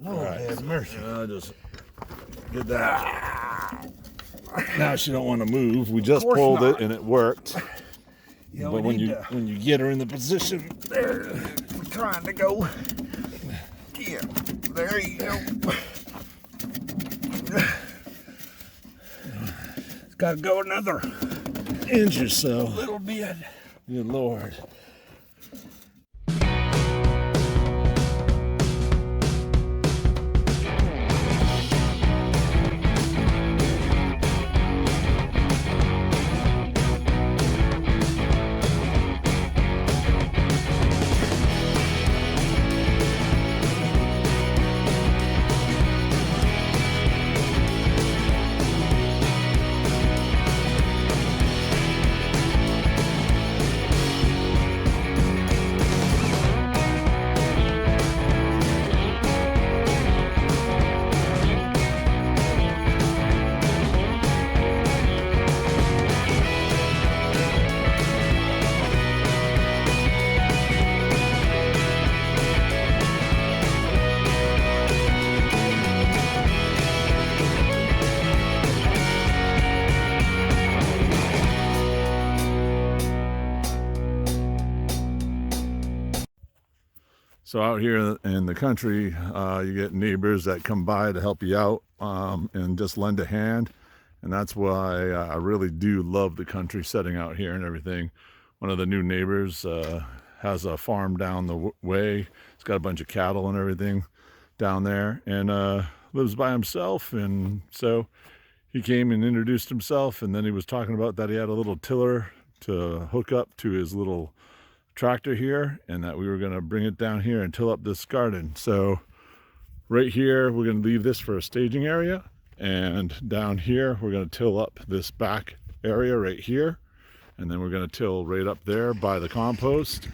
Lord have mercy. Just get that. Now she don't want to move. We just pulled it and it worked. Yeah, but when you get her in the position, there, we're trying to go. Yeah, there you go. It's got to go another inch or so. little bit. Good Lord. So out here in the country, you get neighbors that come by to help you out and just lend a hand. And that's why I really do love the country setting out here and everything. One of the new neighbors has a farm down the way. He's got a bunch of cattle and everything down there and lives by himself. And so he came and introduced himself, and then he was talking about that he had a little tiller to hook up to his little tractor here, and that we were going to bring it down here and till up this garden. So right here we're going to leave this for a staging area, and down here we're going to till up this back area right here, and then we're going to till right up there by the compost,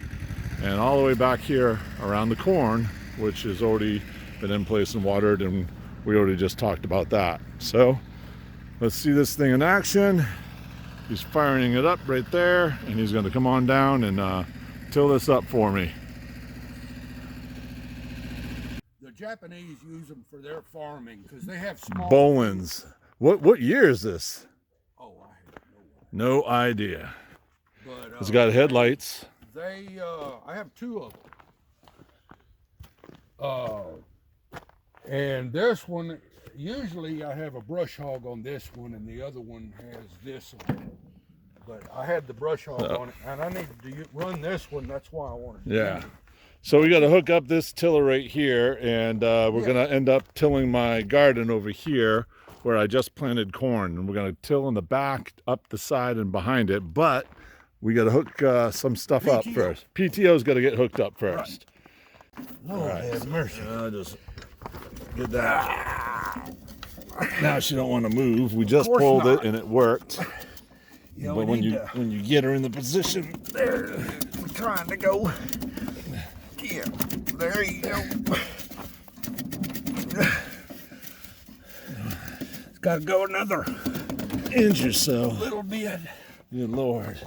and all the way back here around the corn, which has already been in place and watered, and we already just talked about that. So let's see this thing in action. He's firing it up right there, and he's going to come on down and till this up for me. The Japanese use them for their farming because they have small. Bohlins. What year is this? Oh, I have No idea. But It's got headlights. they, I have two of them. And this one, usually I have a brush hog on this one, and the other one has this on it. But I had the brush hog on it, and I needed to run this one. That's why I wanted to. Yeah. So we got to hook up this tiller right here, and we're going to end up tilling my garden over here where I just planted corn. And we're going to till in the back, up the side, and behind it. But we got to hook some stuff up first. PTO's got to get hooked up first. Right. Lord have mercy. Just get that. Now she don't want to move. We just pulled it and it worked. Yeah, but when you get her in the position, there, we're trying to go. Yeah, there you go. It's got to go another inch or so. little bit. Good Lord.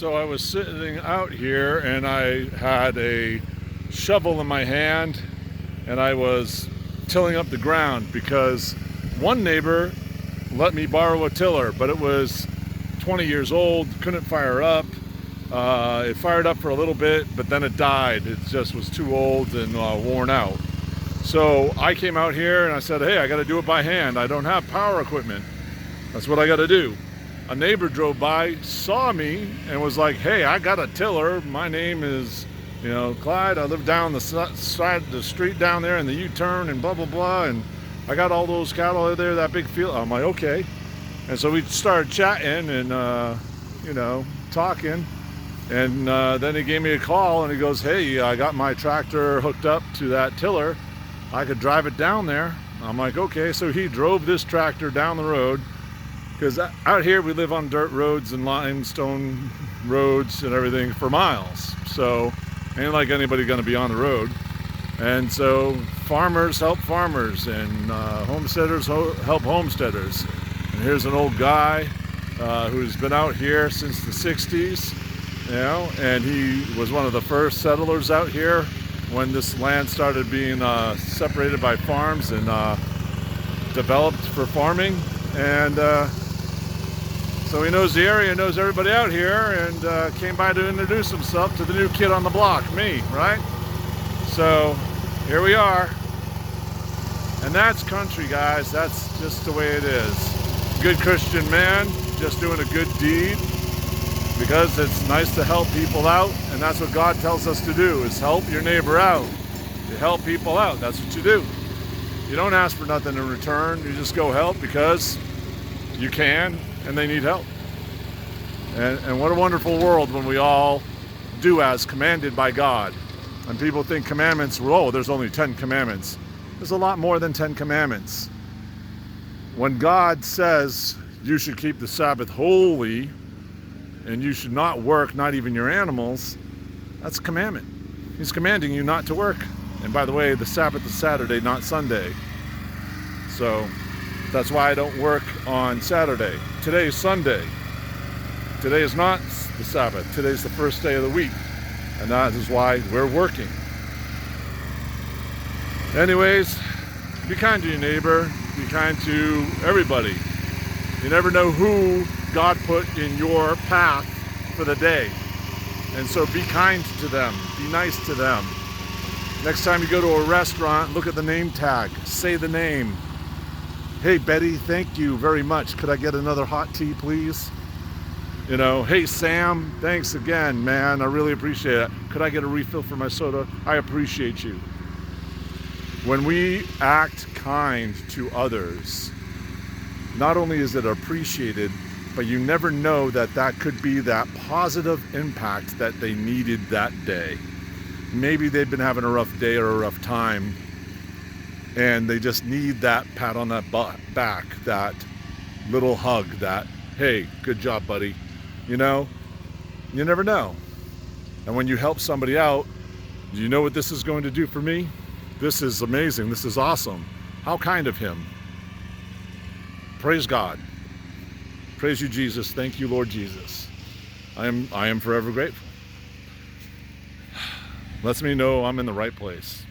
So I was sitting out here and I had a shovel in my hand and I was tilling up the ground because one neighbor let me borrow a tiller, but it was 20 years old, couldn't fire up. It fired up for a little bit, but then it died. It just was too old and worn out. So I came out here and I said, hey, I got to do it by hand. I don't have power equipment. That's what I got to do. A neighbor drove by, saw me, and was like, hey, I got a tiller. My name is, Clyde. I live down the side of the street down there in the U-turn and blah, blah, blah. And I got all those cattle out there, that big field. I'm like, okay. And so we started chatting and, talking. And then he gave me a call and he goes, hey, I got my tractor hooked up to that tiller. I could drive it down there. I'm like, okay. So he drove this tractor down the road, because out here we live on dirt roads and limestone roads and everything for miles. So ain't like anybody gonna be on the road. And so farmers help farmers and homesteaders help homesteaders. And here's an old guy who's been out here since the 60s, and he was one of the first settlers out here when this land started being separated by farms and developed for farming. And so he knows the area, knows everybody out here, and came by to introduce himself to the new kid on the block, me, right? So here we are. And that's country, guys. That's just the way it is. Good Christian man, just doing a good deed, because it's nice to help people out, and that's what God tells us to do, is help your neighbor out. You help people out, that's what you do. You don't ask for nothing in return, you just go help because you can, and they need help. And what a wonderful world when we all do as commanded by God. And people think commandments, there's only 10 commandments. There's a lot more than 10 commandments. When God says you should keep the Sabbath holy, and you should not work, not even your animals, that's a commandment. He's commanding you not to work. And by the way, the Sabbath is Saturday, not Sunday. So that's why I don't work on Saturday. Today is Sunday. Today is not the Sabbath. Today's the first day of the week. And that is why we're working. Anyways, be kind to your neighbor. Be kind to everybody. You never know who God put in your path for the day. And so be kind to them. Be nice to them. Next time you go to a restaurant, look at the name tag. Say the name. Hey, Betty, thank you very much. Could I get another hot tea, please? Hey, Sam, thanks again, man. I really appreciate it. Could I get a refill for my soda? I appreciate you. When we act kind to others, not only is it appreciated, but you never know that could be that positive impact that they needed that day. Maybe they've been having a rough day or a rough time, and they just need that pat on that back, that little hug, that, hey, good job, buddy. You never know. And when you help somebody out, do you know what this is going to do for me? This is amazing. This is awesome. How kind of him. Praise God. Praise you, Jesus. Thank you, Lord Jesus. I am forever grateful. Lets me know I'm in the right place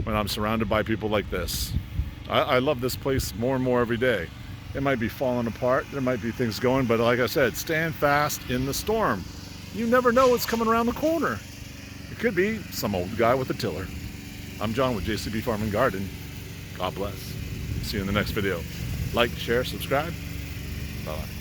when I'm surrounded by people like this. I love this place more and more every day. It might be falling apart. There might be things going, but like I said, stand fast in the storm. You never know what's coming around the corner. It could be some old guy with a tiller. I'm John with JCB Farm and Garden. God bless. See you in the next video. Like, share, subscribe. Bye-bye.